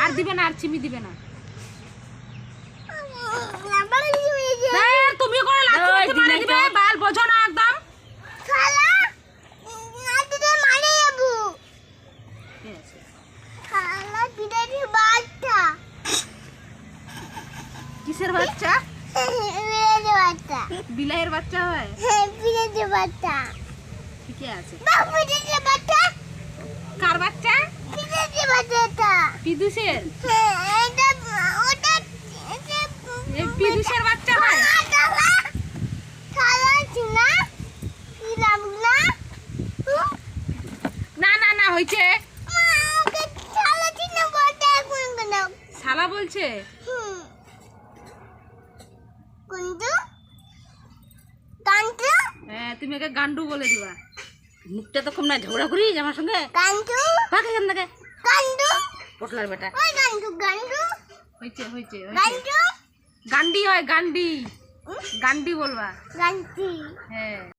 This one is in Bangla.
আর দিবে না, আর চিমি দিবে না। তুমি করে লাথি মারি দিবে, বাল বোঝো না একদম। শালা নাতিতে মারি যাবো। শালা বিড়ালের বাচ্চা। কিসের বাচ্চা? বিড়ালের বাচ্চা। বিলাইয়ের বাচ্চা হয়? হ্যাঁ, বিড়ালের বাচ্চা। ঠিকই আছে। বাবু বিড়ালের বাচ্চা। কার বাচ্চা? বিড়ালের বাচ্চাটা। পিদুষের? হ্যাঁ, এটা ওটা এই পিদুষের বাচ্চা হয়? শালা চুনা কি নাম না? না না না, হইছে। ওকে শালা চুনা বলতে কোন কোন? শালা বলছে? কুন্দু কান্তু। হ্যাঁ, তুমি একে গান্ডু বলে দিবা। মুখটা তো কম না, ঝগড়া করিস আমার সঙ্গে। কান্তু ভাগ এখান থেকে। কান্তু পটলার বেটা। ওই কান্তু কান্তু হইছে হইছে হইছে। কান্তু গান্ডি হয়, গান্ডি। গান্ডি বলবা। কান্তি। হ্যাঁ।